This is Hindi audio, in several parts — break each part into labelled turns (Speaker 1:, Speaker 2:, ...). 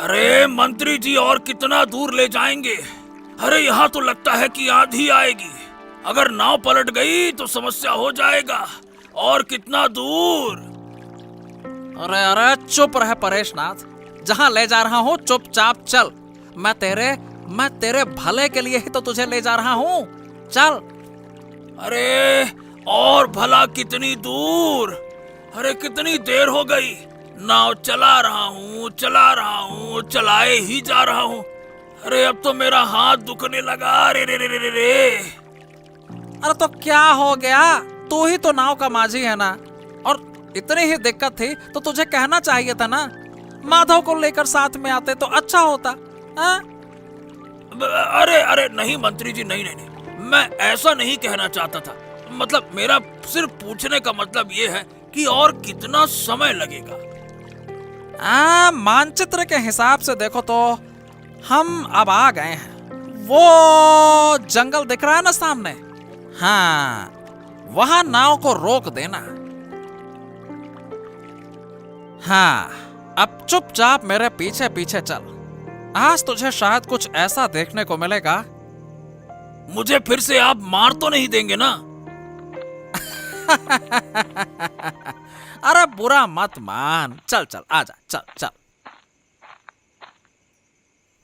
Speaker 1: अरे मंत्री जी, और कितना दूर ले जाएंगे? अरे यहाँ तो लगता है कि आंधी आएगी। अगर नाव पलट गई तो समस्या हो जाएगा। और कितना दूर?
Speaker 2: अरे अरे चुप रहे परेशनाथ, जहाँ ले जा रहा हूँ चुपचाप चल। मैं तेरे भले के लिए ही तो तुझे ले जा रहा हूँ, चल।
Speaker 1: अरे और भला कितनी दूर? अरे कितनी देर हो गई? नाव चला रहा हूँ, चलाए ही जा रहा हूँ। अरे अब तो मेरा हाथ दुखने लगा। रे रे रे रे रे।
Speaker 2: अरे तो क्या हो गया? तू ही तो नाव का माझी है ना, और इतनी ही दिक्कत थी तो तुझे कहना चाहिए था ना। माधव को लेकर साथ में आते तो अच्छा होता।
Speaker 1: अरे अरे नहीं मंत्री जी, नहीं नहीं नहीं, मैं ऐसा नहीं कहना चाहता था। मतलब मेरा सिर्फ पूछने का मतलब ये है कि और कितना समय लगेगा?
Speaker 2: मानचित्र के हिसाब से देखो तो हम अब आ गए हैं। वो जंगल दिख रहा है ना सामने, हाँ वहां नाव को रोक देना। हाँ अब चुपचाप मेरे पीछे पीछे चल। आज तुझे शायद कुछ ऐसा देखने को मिलेगा।
Speaker 1: मुझे फिर से आप मार तो नहीं देंगे ना?
Speaker 2: अरे बुरा मत मान, चल चल आजा, चल चल।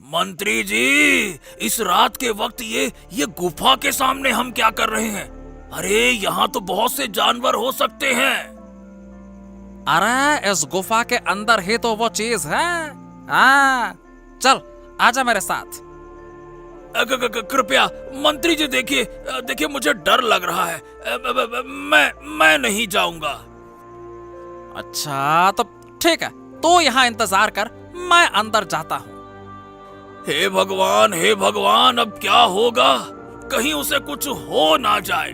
Speaker 1: मंत्री जी, इस रात के वक्त ये गुफा के सामने हम क्या कर रहे हैं? अरे यहाँ तो बहुत से जानवर हो सकते हैं।
Speaker 2: अरे इस गुफा के अंदर ही तो वो चीज है। हाँ चल आजा मेरे साथ।
Speaker 1: कृपया मंत्री जी, देखिए मुझे डर लग रहा है। मैं नहीं जाऊंगा।
Speaker 2: अच्छा तो ठीक है, तू यहाँ इंतजार कर, मैं अंदर जाता हूँ।
Speaker 1: हे भगवान, अब क्या होगा? कहीं उसे कुछ हो ना जाए।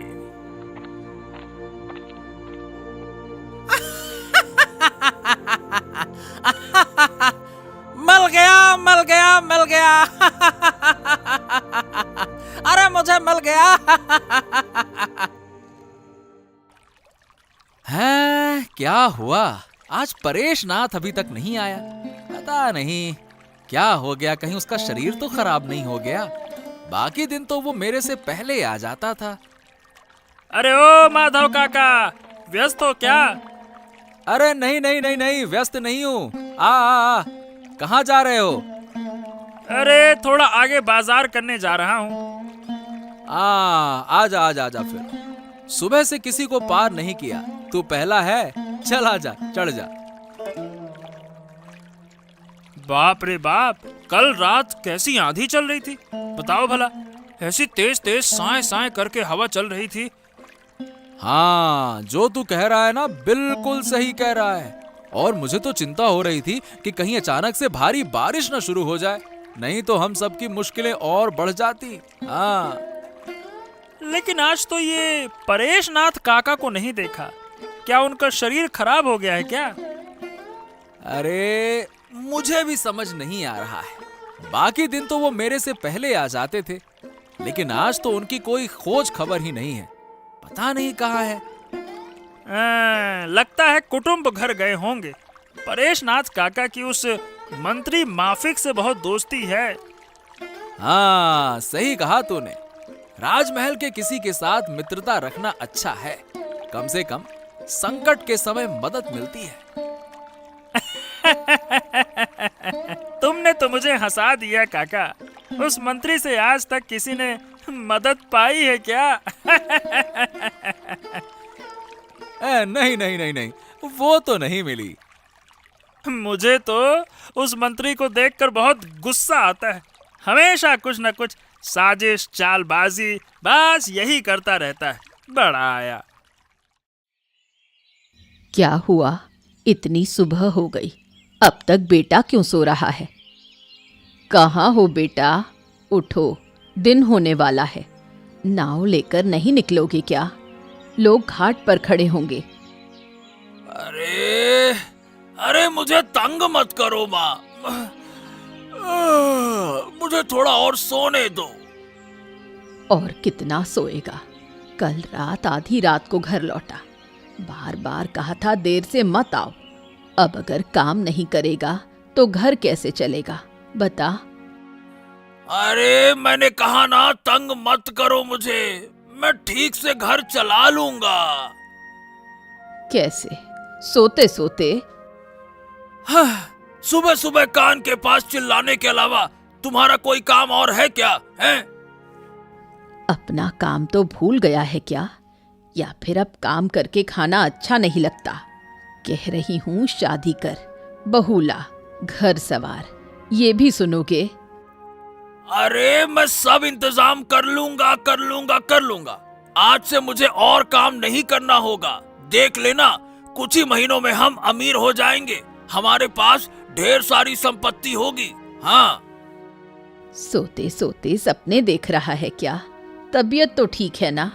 Speaker 2: मिल गया अरे मुझे मिल गया। है क्या हुआ? आज परेशनाथ अभी तक नहीं आया। पता नहीं क्या हो गया, कहीं उसका शरीर तो खराब नहीं हो गया। बाकी दिन तो वो मेरे से पहले आ जाता था।
Speaker 3: अरे ओ माधव काका, व्यस्त हो क्या?
Speaker 2: अरे नहीं, व्यस्त नहीं हूँ। आ कहाँ जा रहे हो?
Speaker 3: अरे थोड़ा आगे बाजार करने जा रहा हूँ।
Speaker 2: आजा फिर। सुबह से किसी को पार नहीं किया, तू पहला है। चल आजा, चढ़ जा।
Speaker 3: बाप रे बाप, कल रात कैसी आंधी चल रही थी बताओ भला। ऐसी तेज तेज साए साए करके हवा चल रही थी।
Speaker 2: हाँ जो तू कह रहा है ना, बिल्कुल सही कह रहा है। और मुझे तो चिंता हो रही थी कि कहीं अचानक से भारी बारिश न शुरू हो जाए, नहीं तो हम सबकी मुश्किलें और बढ़ जाती। हाँ
Speaker 3: लेकिन आज तो ये परेशनाथ काका को नहीं देखा। क्या उनका शरीर खराब हो गया है क्या?
Speaker 2: अरे मुझे भी समझ नहीं आ रहा है। बाकी दिन तो वो मेरे से पहले आ जाते थे, लेकिन आज तो उनकी कोई खोज खबर ही नहीं है। पता नहीं कहाँ है।
Speaker 3: लगता है कुटुंब घर गए होंगे। परेशनाथ काका की उस मंत्री माफिक से बहुत दोस्ती है।
Speaker 2: हाँ सही कहा तूने। राजमहल के किसी के साथ मित्रता रखना अच्छा है, कम से कम संकट के समय मदद मिलती है।
Speaker 3: तुमने तो मुझे हंसा दिया काका। उस मंत्री से आज तक किसी ने मदद पाई है क्या?
Speaker 2: नहीं, वो तो नहीं मिली।
Speaker 3: मुझे तो उस मंत्री को देखकर बहुत गुस्सा आता है। हमेशा कुछ न कुछ साजिश चालबाजी बस यही करता रहता है। बड़ा आया।
Speaker 4: क्या हुआ? इतनी सुबह हो गई, अब तक बेटा क्यों सो रहा है? कहाँ हो बेटा? उठो, दिन होने वाला है। नाव लेकर नहीं निकलोगे क्या? लोग घाट पर खड़े होंगे।
Speaker 1: अरे मुझे तंग मत करो माँ। मुझे थोड़ा और सोने दो।
Speaker 4: और कितना सोएगा? कल रात आधी रात को घर लौटा। बार बार कहा था देर से मत आओ। अब अगर काम नहीं करेगा तो घर कैसे चलेगा? बता।
Speaker 1: अरे मैंने कहा ना, तंग मत करो मुझे, मैं ठीक से घर चला लूंगा।
Speaker 4: कैसे? सोते सोते?
Speaker 1: सुबह सुबह कान के पास चिल्लाने के अलावा तुम्हारा कोई काम और है क्या? है?
Speaker 4: अपना काम तो भूल गया है क्या? या फिर अब काम करके खाना अच्छा नहीं लगता? कह रही हूँ शादी कर, बहू ला, घर सवार, ये भी सुनोगे?
Speaker 1: अरे मैं सब इंतजाम कर लूंगा, कर लूंगा, कर लूंगा। आज से मुझे और काम नहीं करना होगा। देख लेना, कुछ ही महीनों में हम अमीर हो जाएंगे, हमारे पास ढेर सारी संपत्ति होगी। हाँ।
Speaker 4: सोते सोते सपने देख रहा है क्या? तबीयत तो ठीक है ना?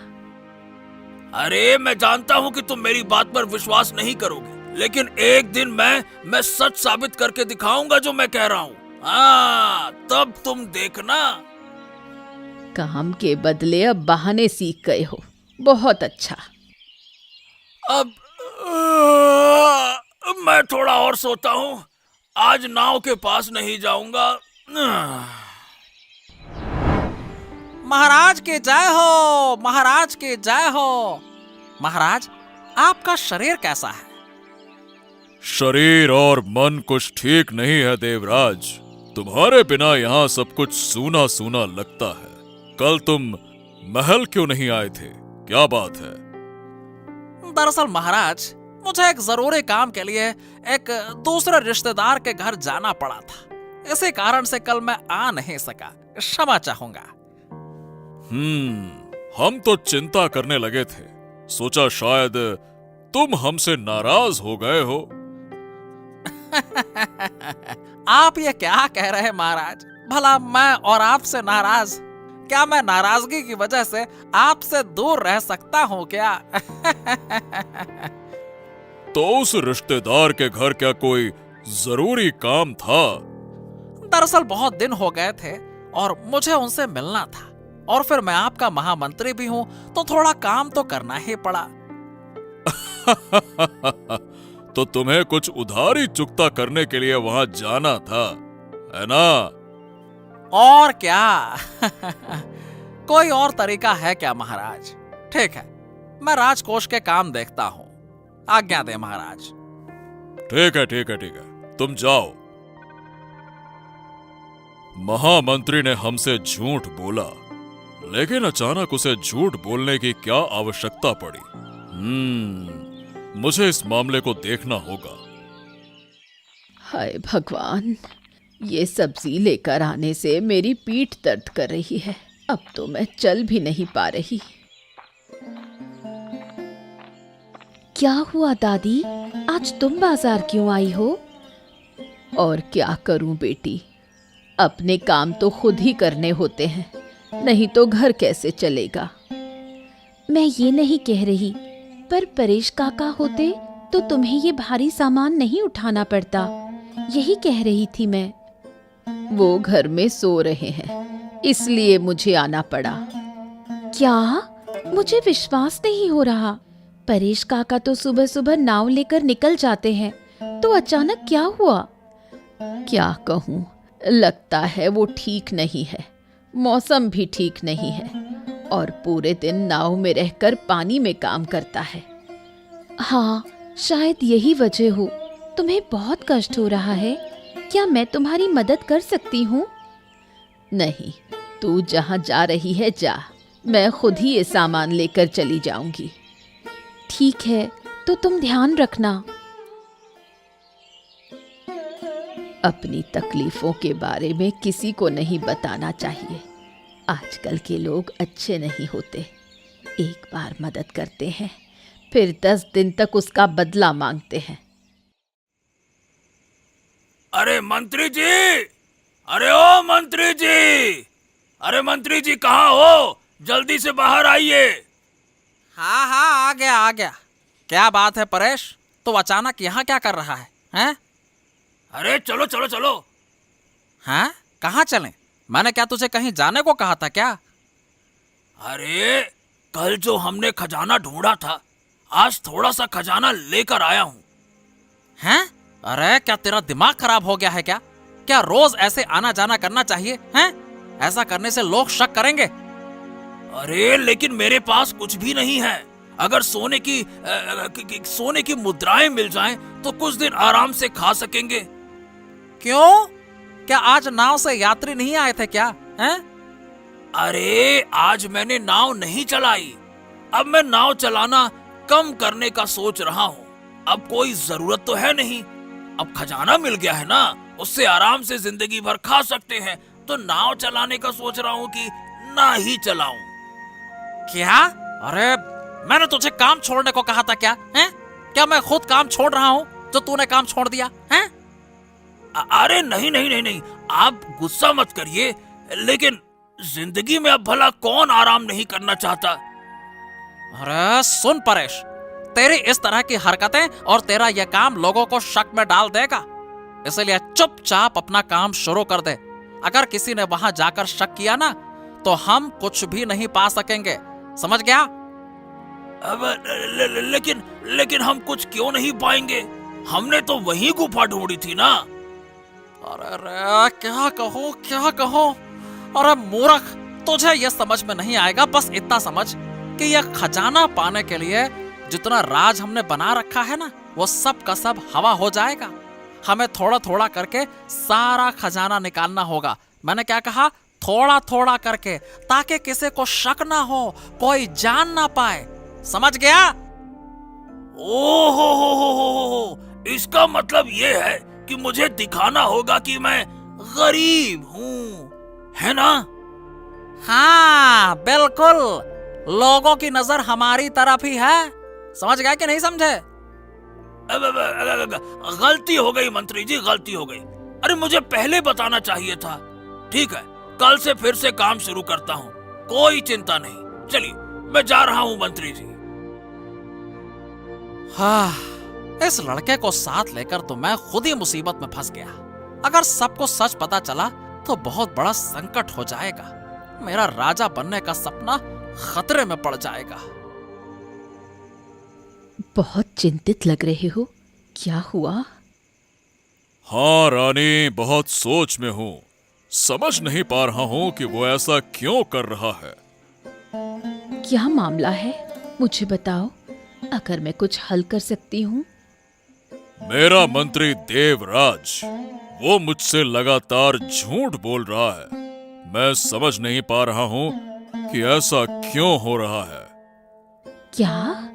Speaker 1: अरे मैं जानता हूँ कि तुम मेरी बात पर विश्वास नहीं करोगे, लेकिन एक दिन मैं सच साबित करके दिखाऊंगा जो मैं कह रहा हूँ। हाँ, तब तुम देखना।
Speaker 4: काम के बदले अब बहाने सीख गए हो, बहुत अच्छा।
Speaker 1: अब मैं थोड़ा और सोता हूँ, आज नाव के पास नहीं जाऊंगा।
Speaker 5: महाराज के जय हो, महाराज के जय हो। महाराज, आपका शरीर कैसा है?
Speaker 2: शरीर और मन कुछ ठीक नहीं है देवराज। तुम्हारे बिना यहाँ सब कुछ सूना सूना लगता है। कल तुम महल क्यों नहीं आए थे? क्या बात है?
Speaker 5: दरअसल महाराज, मुझे एक जरूरी काम के लिए एक दूसरे रिश्तेदार के घर जाना पड़ा था। इसी कारण से कल मैं आ नहीं सका, क्षमा चाहूंगा।
Speaker 2: हम तो चिंता करने लगे थे, सोचा शायद तुम हमसे नाराज हो गए हो।
Speaker 5: आप ये क्या कह रहे हैं महाराज? भला मैं और आपसे नाराज? क्या मैं नाराजगी की वजह से आपसे दूर रह सकता हूँ क्या?
Speaker 2: तो उस रिश्तेदार के घर क्या कोई जरूरी काम था?
Speaker 5: दरअसल बहुत दिन हो गए थे और मुझे उनसे मिलना था, और फिर मैं आपका महामंत्री भी हूँ, तो थोड़ा काम तो करना ही पड़ा।
Speaker 2: तो तुम्हें कुछ उधारी चुकता करने के लिए वहां जाना था, है ना?
Speaker 5: और क्या? कोई और तरीका है क्या महाराज? ठीक है, मैं राजकोष के काम देखता हूँ। आज्ञा दे महाराज।
Speaker 2: ठीक है, ठीक है, ठीक है, तुम जाओ। महामंत्री ने हमसे झूठ बोला, लेकिन अचानक उसे झूठ बोलने की क्या आवश्यकता पड़ी? मुझे इस मामले को देखना होगा।
Speaker 4: हाय भगवान, ये सब्जी लेकर आने से मेरी पीठ दर्द कर रही है। अब तो मैं चल भी नहीं पा रही। क्या हुआ दादी, आज तुम बाजार क्यों आई हो? और क्या करूं बेटी, अपने काम तो खुद ही करने होते हैं, नहीं तो घर कैसे चलेगा। मैं ये नहीं कह रही, पर परेश काका होते तो तुम्हें ये भारी सामान नहीं उठाना पड़ता, यही कह रही थी मैं। वो घर में सो रहे हैं, इसलिए मुझे आना पड़ा। क्या? मुझे विश्वास नहीं हो रहा। परेश काका तो सुबह सुबह नाव लेकर निकल जाते हैं, तो अचानक क्या हुआ? क्या कहूँ, लगता है वो ठीक नहीं है। मौसम भी ठीक नहीं है और पूरे दिन नाव में रहकर पानी में काम करता है। हाँ, शायद यही वजह हो। तुम्हें बहुत कष्ट हो रहा है, क्या मैं तुम्हारी मदद कर सकती हूँ? नहीं, तू जहाँ जा रही है जा, मैं खुद ही ये सामान लेकर चली जाऊंगी। ठीक है, तो तुम ध्यान रखना। अपनी तकलीफों के बारे में किसी को नहीं बताना चाहिए। आजकल के लोग अच्छे नहीं होते। एक बार मदद करते हैं, फिर 10 दिन तक उसका बदला मांगते हैं।
Speaker 1: अरे मंत्री जी, अरे ओ मंत्री जी, अरे मंत्री जी कहाँ हो? जल्दी से बाहर आइए।
Speaker 5: हाँ हाँ, आ गया आ गया। क्या बात है परेश, तो अचानक यहाँ क्या कर रहा है? हैं?
Speaker 1: अरे चलो चलो चलो।
Speaker 5: हाँ, कहाँ चलें? मैंने क्या तुझे कहीं जाने को कहा था क्या?
Speaker 1: अरे कल जो हमने खजाना ढूंढा था, आज थोड़ा सा खजाना लेकर आया हूँ।
Speaker 5: हैं? अरे क्या तेरा दिमाग खराब हो गया है क्या? क्या रोज ऐसे आना जाना करना चाहिए हैं? ऐसा करने से लोग शक करेंगे।
Speaker 1: अरे लेकिन मेरे पास कुछ भी नहीं है। अगर सोने की मुद्राएं मिल जाएं तो कुछ दिन आराम से खा सकेंगे।
Speaker 5: क्यों? क्या आज नाव से यात्री नहीं आए थे क्या? हैं?
Speaker 1: अरे आज मैंने नाव नहीं चलाई। अब मैं नाव चलाना कम करने का सोच रहा हूँ। अब कोई जरूरत तो है नहीं। अब खजाना मिल गया है ना, उससे आराम से जिंदगी भर खा सकते हैं। तो नाव चलाने का सोच रहा हूँ कि ना ही चलाऊं।
Speaker 5: क्या? अरे मैंने तुझे काम छोड़ने को कहा था क्या? हैं? क्या मैं खुद काम छोड़ रहा हूँ जो तूने काम छोड़ दिया? हैं?
Speaker 1: अरे नहीं नहीं नहीं नहीं, आप गुस्सा मत करिए। लेकिन जिंदगी में अब भला कौन आराम नहीं करना चाहता?
Speaker 5: अरे सुन परेश, तेरी इस तरह की हरकतें और तेरा यह काम लोगों को शक में डाल देगा। इसलिए चुपचाप अपना काम शुरू कर दे। अगर किसी ने वहां जाकर शक किया ना तो हम कुछ भी नहीं पा सकेंगे, समझ गया?
Speaker 1: अब लेकिन हम कुछ क्यों नहीं पाएंगे? हमने तो वही गुफा ढूंढी थी ना।
Speaker 5: अरे क्या कहूँ? अरे मूर्ख, तुझे यह समझ में नहीं आएगा। बस इतना समझ कि यह खजाना पाने के लिए जितना राज हमने बना रखा है ना, वो सब का सब हवा हो जाएगा। हमें थोड़ा थोड़ा करके सारा खजाना निकालना होगा। मैंने क्या कहा? थोड़ा थोड़ा करके, ताकि किसी को शक ना हो, कोई जान ना पाए, समझ गया?
Speaker 1: ओहो, इसका मतलब ये है कि मुझे दिखाना होगा कि मैं गरीब हूँ, है ना?
Speaker 5: हाँ बिल्कुल, लोगों की नजर हमारी तरफ ही है। समझ गया कि नहीं समझे?
Speaker 1: गलती हो गई मंत्री जी, गलती हो गई। अरे मुझे पहले बताना चाहिए था। ठीक है, कल से फिर से काम शुरू करता हूँ, कोई चिंता नहीं। चलिए मैं जा रहा हूँ मंत्री जी।
Speaker 5: हाँ, इस लड़के को साथ लेकर तो मैं खुद ही मुसीबत में फंस गया। अगर सबको सच पता चला तो बहुत बड़ा संकट हो जाएगा। मेरा राजा बनने का सपना खतरे में पड़ जाएगा।
Speaker 4: बहुत चिंतित लग रहे हो, क्या हुआ?
Speaker 6: हाँ रानी, बहुत सोच में हूँ। समझ नहीं पा रहा हूँ कि वो ऐसा क्यों कर रहा है।
Speaker 4: क्या मामला है, मुझे बताओ, अगर मैं कुछ हल कर सकती हूँ।
Speaker 6: मेरा मंत्री देवराज, वो मुझसे लगातार झूठ बोल रहा है। मैं समझ नहीं पा रहा हूँ कि ऐसा क्यों हो रहा है।
Speaker 4: क्या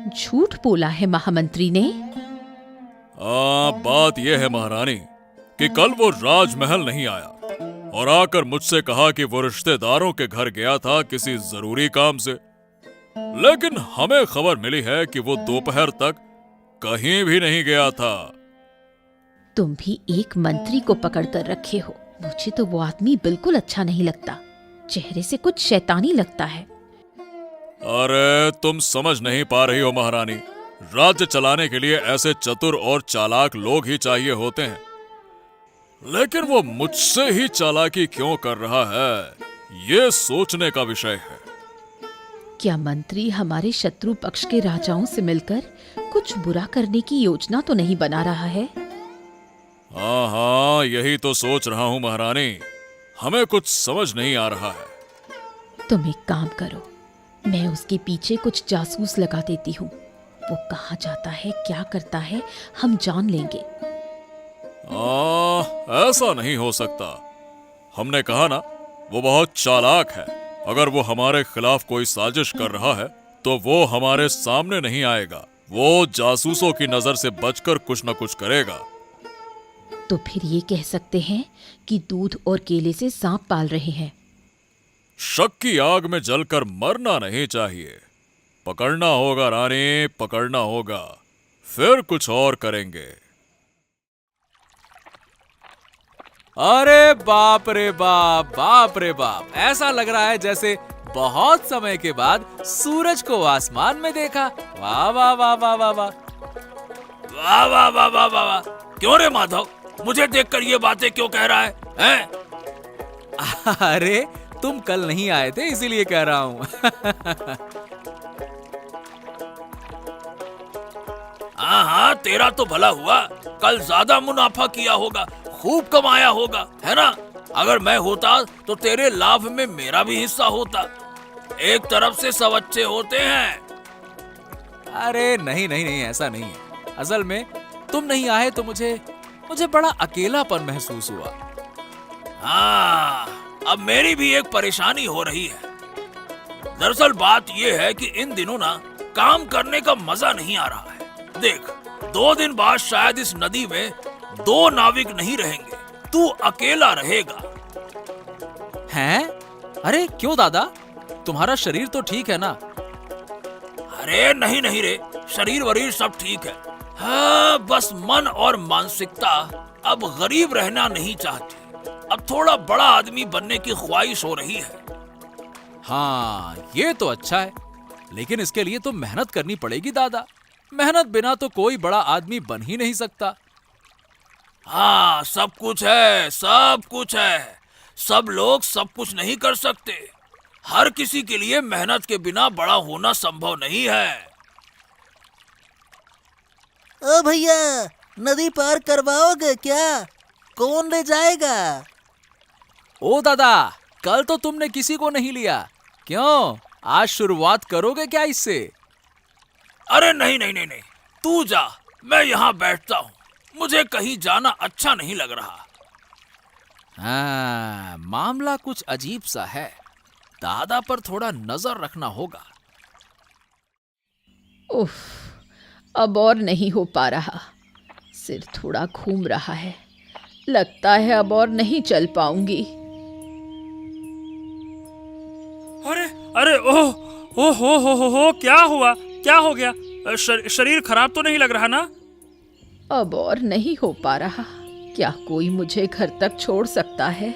Speaker 4: झूठ बोला है महामंत्री ने?
Speaker 6: बात यह है महारानी कि कल वो राजमहल नहीं आया और आकर मुझसे कहा कि वो रिश्तेदारों के घर गया था किसी जरूरी काम से। लेकिन हमें खबर मिली है कि वो दोपहर तक कहीं भी नहीं गया था।
Speaker 4: तुम भी एक मंत्री को पकड़ कर रखे हो। मुझे तो वो आदमी बिल्कुल अच्छा नहीं लगता। चेहरे से कुछ शैतानी लगता है।
Speaker 6: अरे तुम समझ नहीं पा रही हो महारानी, राज्य चलाने के लिए ऐसे चतुर और चालाक लोग ही चाहिए होते हैं। लेकिन वो मुझसे ही चालाकी क्यों कर रहा है, ये सोचने का विषय है।
Speaker 4: क्या मंत्री हमारे शत्रु पक्ष के राजाओं से मिलकर कुछ बुरा करने की योजना तो नहीं बना रहा है?
Speaker 6: हाँ, यही तो सोच रहा हूँ महारानी। हमें कुछ समझ नहीं आ रहा है।
Speaker 4: तुम एक काम करो, मैं उसके पीछे कुछ जासूस लगा देती हूँ। वो कहाँ जाता है, क्या करता है, हम जान लेंगे।
Speaker 6: ऐसा नहीं हो सकता। हमने कहा ना, वो बहुत चालाक है। अगर वो हमारे खिलाफ कोई साजिश कर रहा है तो वो हमारे सामने नहीं आएगा। वो जासूसों की नजर से बचकर कुछ न कुछ करेगा।
Speaker 4: तो फिर ये कह सकते हैं कि दूध और केले से सांप पाल रहे हैं।
Speaker 6: शक की आग में जलकर मरना नहीं चाहिए। पकड़ना होगा रानी, पकड़ना होगा, फिर कुछ और करेंगे।
Speaker 2: अरे बाप रे बाप, बाप रे बाप, ऐसा लग रहा है जैसे बहुत समय के बाद सूरज को आसमान में देखा। वाह वाह वाह वाह वाह वाह।
Speaker 1: वाह वाह वाह वाह वाह वाह। क्यों रे माधव, मुझे देखकर ये बातें क्यों कह रहा है, हैं?
Speaker 2: अरे तुम कल नहीं आए थे इसीलिए कह रहा हूं।
Speaker 1: हाँ हाँ, तेरा तो भला हुआ, कल ज्यादा मुनाफा किया होगा, खूब कमाया होगा, है ना? अगर मैं होता तो तेरे लाभ में मेरा भी हिस्सा होता। एक तरफ से सब अच्छे होते हैं।
Speaker 2: अरे नहीं नहीं नहीं, ऐसा नहीं है। असल में तुम नहीं आए तो मुझे बड़ा अकेलापन महसूस हुआ।
Speaker 1: हाँ, अब मेरी भी एक परेशानी हो रही है। दरअसल बात यह है कि इन दिनों ना काम करने का मजा नहीं आ रहा है। देख, 2 दिन बाद शायद इस नदी में 2 नाविक नहीं रहेंगे, तू अकेला रहेगा।
Speaker 2: हैं? अरे क्यों दादा, तुम्हारा शरीर तो ठीक है ना?
Speaker 1: अरे नहीं नहीं रे, शरीर वरीर सब ठीक है। हाँ, बस मन और मानसिकता अब गरीब रहना नहीं चाहती। अब थोड़ा बड़ा आदमी बनने की ख्वाहिश हो रही है।
Speaker 2: हाँ, ये तो अच्छा है, लेकिन इसके लिए तो मेहनत करनी पड़ेगी दादा। मेहनत बिना तो कोई बड़ा आदमी बन ही नहीं सकता।
Speaker 1: हाँ, सब कुछ है, सब कुछ है। सब लोग सब कुछ नहीं कर सकते। हर किसी के लिए मेहनत के बिना बड़ा होना संभव नहीं है।
Speaker 7: ओ भैया, नदी पार करवाओगे क्या? कौन ले जाएगा?
Speaker 2: ओ दादा, कल तो तुमने किसी को नहीं लिया, क्यों? आज शुरुआत करोगे क्या इससे?
Speaker 1: अरे नहीं नहीं नहीं नहीं, तू जा, मैं यहाँ बैठता हूँ। मुझे कहीं जाना अच्छा नहीं लग रहा।
Speaker 2: हाँ, मामला कुछ अजीब सा है। दादा पर थोड़ा नजर रखना होगा।
Speaker 4: उफ, अब और नहीं हो पा रहा। सिर थोड़ा घूम रहा है। लगता है अब और नहीं चल पाऊंगी।
Speaker 3: अरे अरे ओह ओह हो, क्या हुआ? क्या हो गया? शरीर खराब तो नहीं लग रहा ना?
Speaker 4: अब और नहीं हो पा रहा। क्या कोई मुझे घर तक छोड़ सकता है?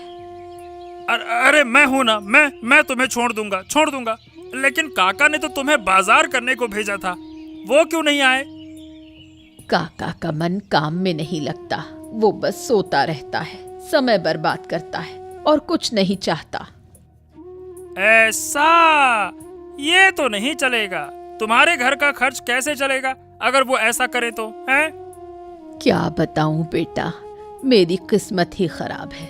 Speaker 3: अरे मैं हूं ना, मैं तुम्हें छोड़ दूंगा। लेकिन काका ने तो तुम्हें बाजार करने को भेजा था, वो क्यों नहीं आए?
Speaker 4: काका का मन काम में नहीं लगता। वो बस सोता रहता है, समय बर्बाद करता है और कुछ नहीं चाहता।
Speaker 3: ऐसा? ये तो नहीं चलेगा। तुम्हारे घर का खर्च कैसे चलेगा अगर वो ऐसा करे तो, हैं?
Speaker 4: क्या बताऊं बेटा, मेरी किस्मत ही खराब है।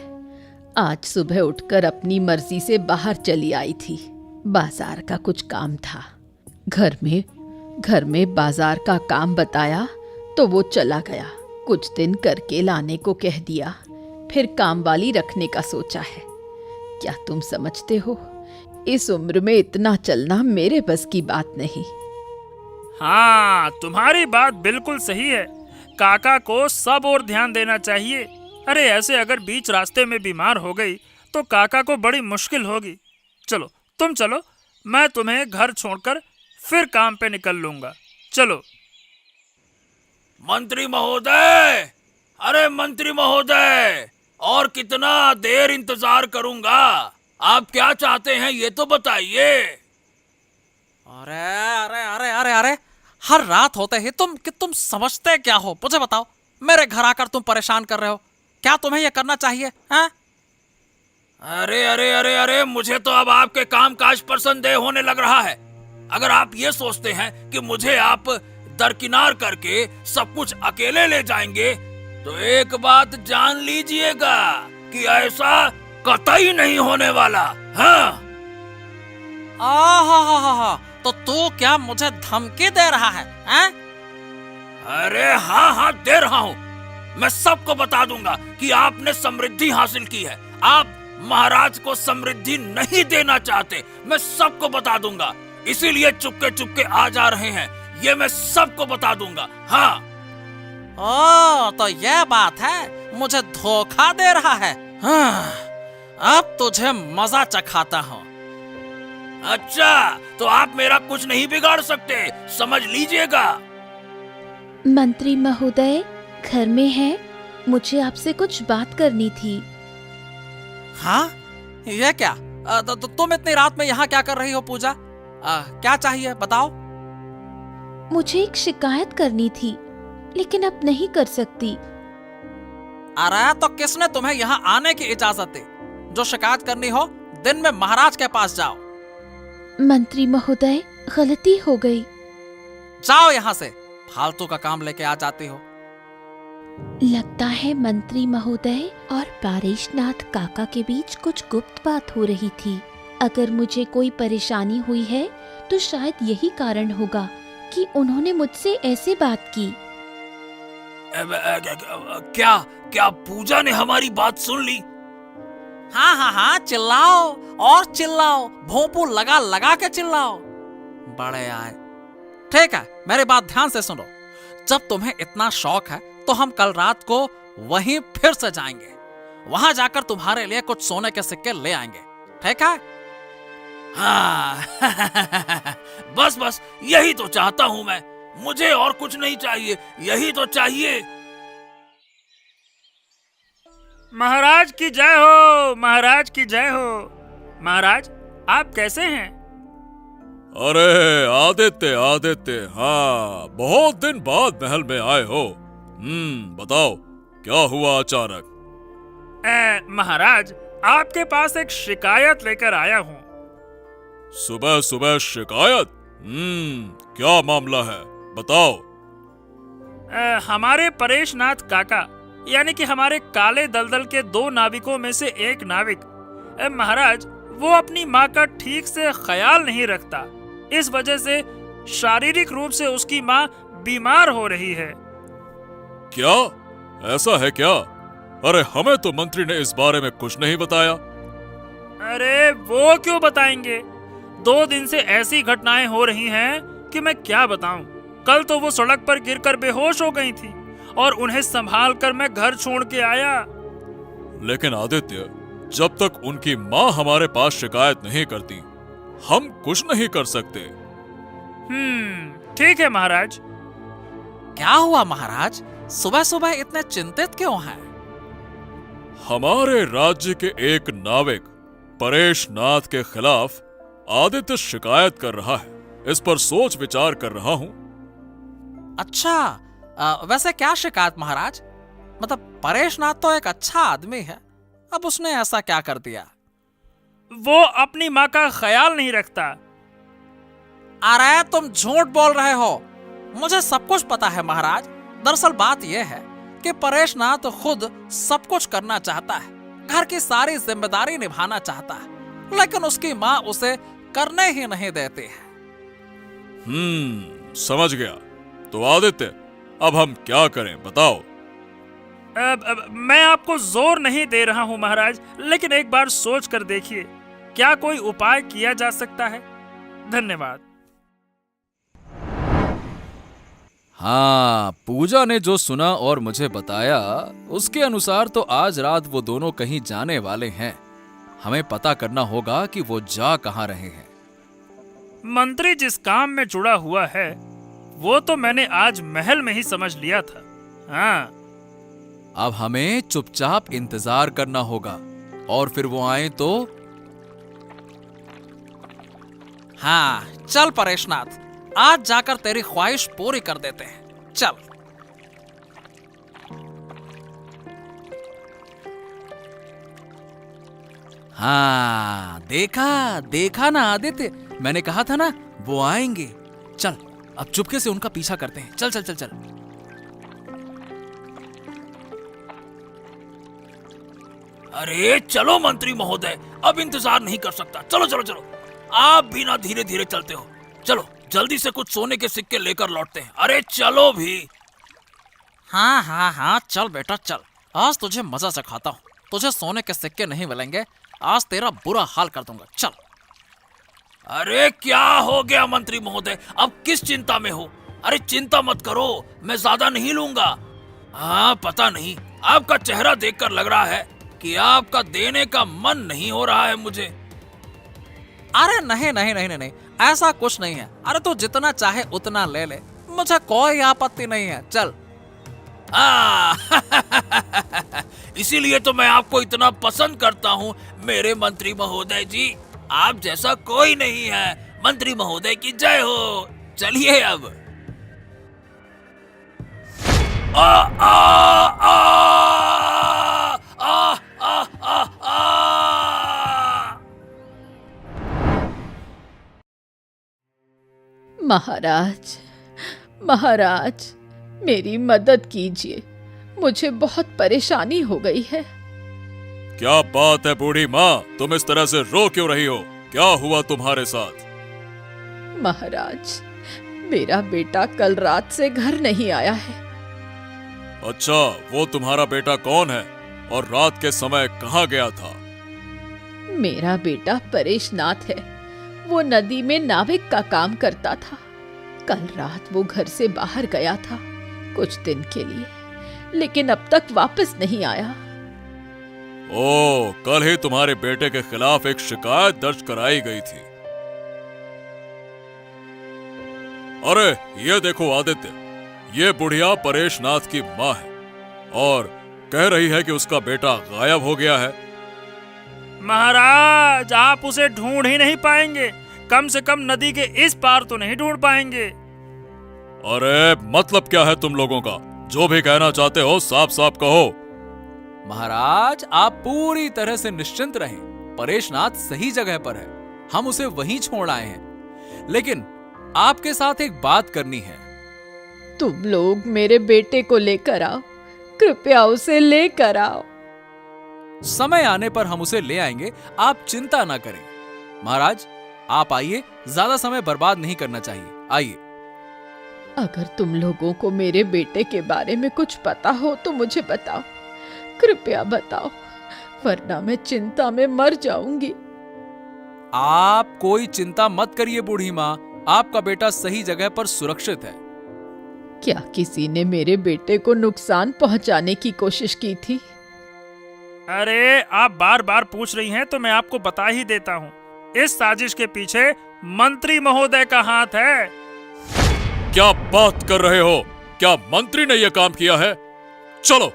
Speaker 4: आज सुबह उठकर अपनी मर्जी से बाहर चली आई थी। बाजार का कुछ काम था। घर में बाजार का काम बताया तो वो चला गया। कुछ दिन करके लाने को कह दिया, फिर काम वाली रखने का सोचा है। क्या तुम समझते हो, इस उम्र में इतना चलना मेरे बस की बात नहीं।
Speaker 3: हाँ, तुम्हारी बात बिल्कुल सही है। काका को सब और ध्यान देना चाहिए। अरे ऐसे अगर बीच रास्ते में बीमार हो गई तो काका को बड़ी मुश्किल होगी। चलो, तुम चलो, मैं तुम्हें घर छोड़कर फिर काम पे निकल लूंगा। चलो।
Speaker 1: मंत्री महोदय, अरे मंत्री महोदय, और कितना देर इंतजार करूंगा? आप क्या चाहते हैं ये तो बताइए।
Speaker 5: अरे अरे अरे अरे अरे, हर रात होते ही तुम समझते क्या हो? मुझे बताओ, मेरे घर आकर तुम परेशान कर रहे हो। क्या तुम्हें यह करना चाहिए? हैं?
Speaker 1: अरे अरे अरे अरे, मुझे तो अब आपके कामकाज पर संदेह होने लग रहा है। अगर आप ये सोचते हैं कि मुझे आप दरकिनार करके सब कुछ अकेले ले जाएंगे, तो एक बात जान लीजिएगा कि ऐसा कतई नहीं होने वाला। हाँ?
Speaker 5: आहा, तो तू क्या मुझे धमकी दे रहा है? हैं?
Speaker 1: अरे हाँ हाँ, दे रहा हूँ। मैं सबको बता दूंगा कि आपने समृद्धि हासिल की है। आप महाराज को समृद्धि नहीं देना चाहते, मैं सबको बता दूंगा। इसीलिए चुपके चुपके आ जा रहे हैं, ये मैं सबको बता दूंगा। हाँ।
Speaker 5: ओ, तो यह बात है, मुझे धोखा दे रहा है। हाँ, अब तुझे मजा चखाता हूँ।
Speaker 1: अच्छा, तो आप मेरा कुछ नहीं बिगाड़ सकते, समझ लीजिएगा।
Speaker 8: मंत्री महोदय घर में है, मुझे आपसे कुछ बात करनी थी।
Speaker 5: हाँ, ये क्या? तुम इतनी रात में यहाँ क्या कर रही हो पूजा? क्या चाहिए बताओ।
Speaker 8: मुझे एक शिकायत करनी थी, लेकिन अब नहीं कर सकती।
Speaker 5: अरे तो किसने तुम्हें यहाँ आने की इजाजत दी? जो शिकायत करनी हो दिन में महाराज के पास जाओ।
Speaker 8: मंत्री महोदय, गलती हो गई।
Speaker 5: जाओ यहाँ से, फालतू का काम लेके आ जाती हो।
Speaker 8: लगता है मंत्री महोदय और पारेशनाथ काका के बीच कुछ गुप्त बात हो रही थी। अगर मुझे कोई परेशानी हुई है तो शायद यही कारण होगा कि उन्होंने मुझसे ऐसे बात की।
Speaker 1: क्या क्या पूजा ने हमारी बात सुन ली?
Speaker 5: हाँ हाँ हाँ, चिल्लाओ और चिल्लाओ, भोंपू लगा लगा के चिल्लाओ। बड़े आए। ठीक है, मेरी बात ध्यान से सुनो। जब तुम्हें इतना शौक है तो हम कल रात को वहीं फिर से जाएंगे। वहां जाकर तुम्हारे लिए कुछ सोने के सिक्के ले आएंगे, ठीक है?
Speaker 1: हाँ बस बस यही तो चाहता हूं मैं। मुझे और कुछ नहीं चाहिए, यही तो चाहिए।
Speaker 3: महाराज की जय हो, महाराज की जय हो। महाराज, आप कैसे हैं?
Speaker 6: अरे आदित्य आदित्य, हाँ बहुत दिन बाद महल में आए हो। बताओ क्या हुआ अचानक?
Speaker 3: महाराज, आपके पास एक शिकायत लेकर आया हूँ।
Speaker 6: सुबह सुबह शिकायत? क्या मामला है, बताओ।
Speaker 3: हमारे परेशनाथ काका, यानी कि हमारे काले दलदल के 2 नाविकों में से एक नाविक, महाराज वो अपनी माँ का ठीक से ख्याल नहीं रखता। इस वजह से शारीरिक रूप से उसकी माँ बीमार हो रही है।
Speaker 6: क्या ऐसा है क्या? अरे हमें तो मंत्री ने इस बारे में कुछ नहीं बताया।
Speaker 3: अरे वो क्यों बताएंगे? 2 दिन से ऐसी घटनाएं हो रही हैं कि मैं क्या बताऊं। कल तो वो सड़क पर गिरकर बेहोश हो गई थी और उन्हें संभाल कर मैं घर छोड़ के आया।
Speaker 6: लेकिन आदित्य, जब तक उनकी माँ हमारे पास शिकायत नहीं करती, हम कुछ नहीं कर सकते।
Speaker 3: ठीक है महाराज।
Speaker 5: क्या हुआ महाराज, सुबह सुबह इतने चिंतित क्यों हैं?
Speaker 6: हमारे राज्य के एक नाविक परेशनाथ के खिलाफ आदित्य शिकायत कर रहा है। इस पर सोच विचार कर रहा हूँ।
Speaker 5: अच्छा, वैसे क्या शिकायत महाराज? मतलब परेशनाथ तो एक अच्छा आदमी है, अब उसने ऐसा क्या कर दिया?
Speaker 3: वो अपनी माँ का ख्याल नहीं रखता।
Speaker 5: अरे तुम झूठ बोल रहे हो, मुझे सब कुछ पता है महाराज। दरअसल बात यह है कि परेशनाथ खुद सब कुछ करना चाहता है, घर की सारी जिम्मेदारी निभाना चाहता है, लेकिन उसकी माँ उसे करने ही नहीं देती है।
Speaker 6: समझ गया। तो आदित्य, अब हम क्या करें बताओ।
Speaker 3: मैं आपको जोर नहीं दे रहा हूँ महाराज, लेकिन एक बार सोच कर देखिए, क्या कोई उपाय किया जा सकता है? धन्यवाद।
Speaker 2: हाँ, पूजा ने जो सुना और मुझे बताया उसके अनुसार तो आज रात वो दोनों कहीं जाने वाले हैं। हमें पता करना होगा कि वो जा कहाँ रहे हैं।
Speaker 3: मंत्री जिस काम में जुड़ा हुआ है वो तो मैंने आज महल में ही समझ लिया था। हाँ,
Speaker 2: अब हमें चुपचाप इंतजार करना होगा और फिर वो आए तो।
Speaker 5: हाँ चल परेशनाथ, आज जाकर तेरी ख्वाहिश पूरी कर देते हैं। चल।
Speaker 2: हाँ, देखा देखा ना आदित्य, मैंने कहा था ना वो आएंगे। चल अब चुपके से उनका पीछा करते हैं। चल चल चल चल।
Speaker 1: अरे चलो मंत्री महोदय, अब इंतजार नहीं कर सकता। चलो चलो चलो, आप भी ना धीरे धीरे चलते हो। चलो जल्दी से कुछ सोने के सिक्के लेकर लौटते हैं। अरे चलो भी।
Speaker 5: हाँ हाँ हाँ, चल बेटा चल। आज तुझे मजा से खाता हूँ। तुझे सोने के सिक्के नहीं मिलेंगे, आज तेरा बुरा हाल कर दूंगा। चल।
Speaker 1: अरे क्या हो गया मंत्री महोदय, अब किस चिंता में हो? अरे चिंता मत करो, मैं ज्यादा नहीं लूंगा। हाँ, पता नहीं, आपका चेहरा देखकर लग रहा है कि आपका देने का मन नहीं हो रहा है मुझे।
Speaker 5: अरे नहीं नहीं नहीं नहीं, ऐसा कुछ नहीं है। अरे तू जितना चाहे उतना ले ले, मुझे कोई आपत्ति नहीं है। चल।
Speaker 1: इसीलिए तो मैं आपको इतना पसंद करता हूँ मेरे मंत्री महोदय जी। आप जैसा कोई नहीं है। मंत्री महोदय की जय हो। चलिए अब। आ, आ, आ, आ, आ, आ, आ।
Speaker 4: महाराज, महाराज, मेरी मदद कीजिए, मुझे बहुत परेशानी हो गई है।
Speaker 6: क्या बात है बूढ़ी माँ, तुम इस तरह से रो क्यों रही हो? क्या हुआ तुम्हारे साथ?
Speaker 4: महाराज, मेरा बेटा कल रात से घर नहीं आया है।
Speaker 6: अच्छा, वो तुम्हारा बेटा कौन है और रात के समय कहाँ गया था?
Speaker 4: मेरा बेटा परेशनाथ है, वो नदी में नाविक का काम करता था। कल रात वो घर से बाहर गया था कुछ दिन के लिए, लेकिन अब तक वापस नहीं आया।
Speaker 6: ओह, कल ही तुम्हारे बेटे के खिलाफ एक शिकायत दर्ज कराई गई थी। अरे ये देखो आदित्य, ये बुढ़िया परेशनाथ की माँ है और कह रही है कि उसका बेटा गायब हो गया है।
Speaker 3: महाराज, आप उसे ढूंढ ही नहीं पाएंगे, कम से कम नदी के इस पार तो नहीं ढूंढ पाएंगे।
Speaker 6: अरे मतलब क्या है तुम लोगों का? जो भी कहना चाहते हो साफ साफ कहो।
Speaker 2: महाराज, आप पूरी तरह से निश्चिंत रहें, परेशनाथ सही जगह पर है, हम उसे वहीं छोड़ आए हैं। लेकिन आपके साथ एक बात करनी है।
Speaker 4: तुम लोग मेरे बेटे को लेकर आओ, कृपया उसे लेकर आओ।
Speaker 2: समय आने पर हम उसे ले आएंगे, आप चिंता ना करें। महाराज, आप आइए, ज्यादा समय बर्बाद नहीं करना चाहिए, आइए।
Speaker 4: अगर तुम लोगों को मेरे बेटे के बारे में कुछ पता हो तो मुझे बताओ, कृपया बताओ, वरना मैं चिंता में मर जाऊंगी।
Speaker 2: आप कोई चिंता मत करिए बूढ़ी माँ, आपका बेटा सही जगह पर सुरक्षित है।
Speaker 4: क्या किसी ने मेरे बेटे को नुकसान पहुंचाने की कोशिश की थी?
Speaker 3: अरे, आप बार बार पूछ रही हैं तो मैं आपको बता ही देता हूँ। इस साजिश के पीछे मंत्री महोदय का हाथ है।
Speaker 6: क्या बात कर रहे हो? क्या मंत्री ने यह काम किया है? चलो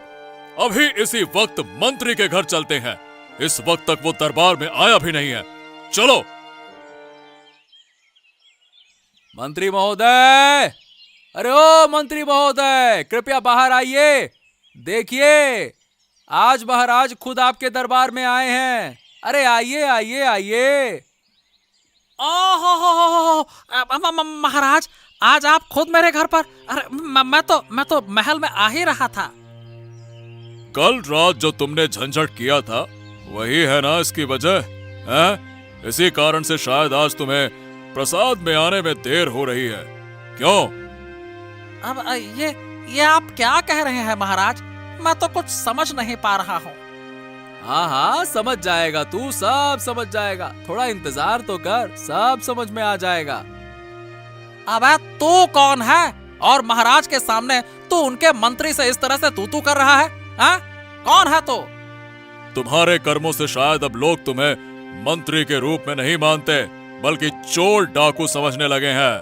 Speaker 6: अभी इसी वक्त मंत्री के घर चलते हैं। इस वक्त तक वो दरबार में आया भी नहीं है। चलो।
Speaker 2: मंत्री महोदय, अरे ओ मंत्री महोदय, कृपया बाहर आइए। देखिए, आज महाराज खुद आपके दरबार में आए हैं। अरे आइए आइए आइए।
Speaker 5: महाराज, आज आप खुद मेरे घर पर? अरे मैं तो महल में आ ही रहा था।
Speaker 6: कल रात जो तुमने झंझट किया था वही है ना इसकी वजह है? इसी कारण से शायद आज तुम्हें प्रसाद में आने में देर हो रही है। क्यों?
Speaker 5: अब ये आप क्या कह रहे हैं महाराज? मैं तो कुछ समझ नहीं पा रहा हूँ।
Speaker 2: हाँ हाँ, समझ जाएगा तू, सब समझ जाएगा। थोड़ा इंतजार तो कर, सब समझ में आ जाएगा।
Speaker 5: अबे तू कौन है और महाराज के सामने तू उनके मंत्री से इस तरह से तू कर रहा है? हाँ? कौन है तू?
Speaker 6: तुम्हारे कर्मों से शायद अब लोग तुम्हें मंत्री के रूप में नहीं मानते, बल्कि चोर डाकू समझने लगे हैं।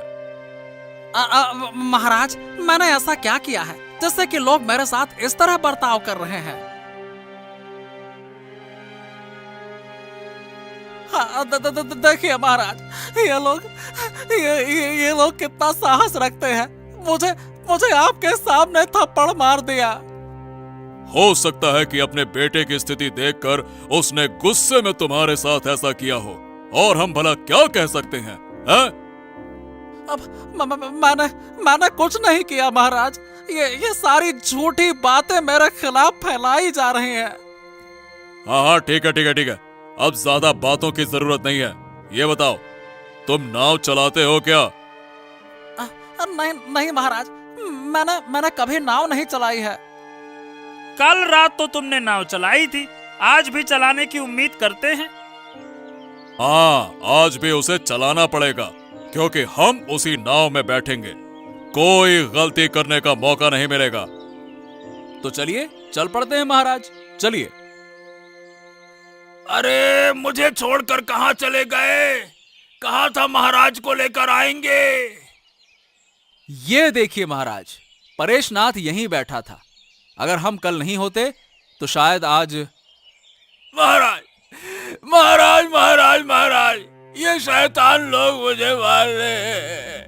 Speaker 5: महाराज, मैंने ऐसा क्या किया है जिससे कि लोग मेरे साथ इस तरह बर्ताव कर रहे हैं? हाँ, देखिए महाराज, ये लोग कितना साहस रखते हैं। मुझे आपके सामने थप्पड़ मार दिया।
Speaker 6: हो सकता है कि अपने बेटे की स्थिति देखकर उसने गुस्से में तुम्हारे साथ ऐसा किया हो, और हम भला क्या कह सकते हैं?
Speaker 5: अब मैंने कुछ नहीं किया महाराज। ये सारी झूठी बातें मेरे खिलाफ फैलाई जा रही हैं।
Speaker 6: हाँ, ठीक है। अब ज्यादा बातों की जरूरत नहीं है। ये बताओ, तुम नाव चलाते हो क्या?
Speaker 5: नहीं महाराज, मैंने कभी नाव नहीं चलाई है।
Speaker 3: कल रात तो तुमने नाव चलाई थी, आज भी चलाने की उम्मीद करते हैं।
Speaker 6: हाँ, आज भी उसे चलाना पड़ेगा, क्योंकि हम उसी नाव में बैठेंगे। कोई गलती करने का मौका नहीं मिलेगा।
Speaker 2: तो चलिए, चल पड़ते हैं महाराज, चलिए।
Speaker 1: अरे मुझे छोड़कर कहाँ चले गए? कहा था महाराज को लेकर आएंगे।
Speaker 2: ये देखिए महाराज, परेशनाथ यहीं बैठा था। अगर हम कल नहीं होते तो शायद आज।
Speaker 1: महाराज, ये शैतान लोग मुझे मार रहे।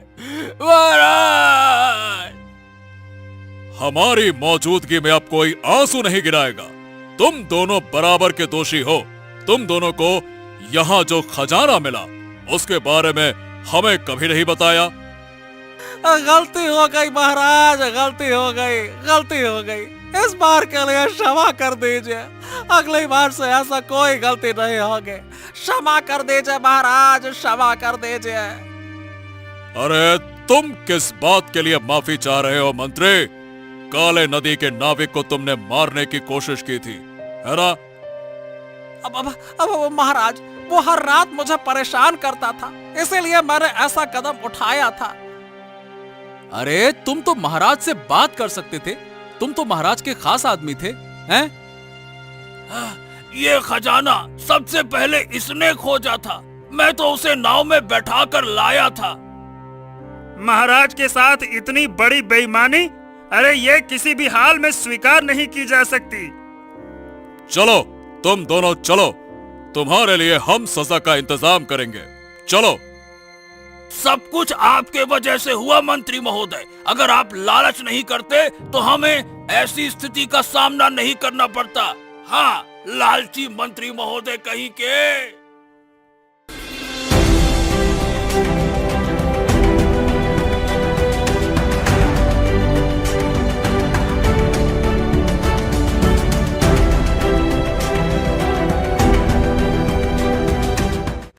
Speaker 1: महाराज,
Speaker 6: हमारी मौजूदगी में अब कोई आंसू नहीं गिराएगा। तुम दोनों बराबर के दोषी हो। तुम दोनों को यहाँ जो खजाना मिला उसके बारे में हमें कभी नहीं बताया।
Speaker 5: गलती हो गई महाराज, गलती हो गई, गलती हो गई। इस बार के लिए क्षमा कर दीजिए, अगली बार से ऐसा कोई गलती नहीं होगी। क्षमा कर दीजिए महाराज, क्षमा कर दीजिए।
Speaker 6: अरे तुम किस बात के लिए माफी चाह रहे हो मंत्री? काले नदी के नाविक को तुमने मारने की कोशिश की थी, है ना?
Speaker 5: अब महाराज, वो हर रात मुझे परेशान करता था, इसीलिए मैंने ऐसा कदम उठाया था।
Speaker 2: अरे तुम तो महाराज से बात कर सकते थे, तुम तो महाराज के खास आदमी थे, हैं?
Speaker 1: ये खजाना सबसे पहले इसने खोजा था, मैं तो उसे नाव में बैठा कर लाया था।
Speaker 3: महाराज के साथ इतनी बड़ी बेईमानी, अरे ये किसी भी हाल में स्वीकार नहीं की जा सकती।
Speaker 6: चलो तुम दोनों चलो, तुम्हारे लिए हम सजा का इंतजाम करेंगे। चलो।
Speaker 1: सब कुछ आपके वजह से हुआ मंत्री महोदय। अगर आप लालच नहीं करते तो हमें ऐसी स्थिति का सामना नहीं करना पड़ता। हाँ, लालची मंत्री महोदय कहीं के।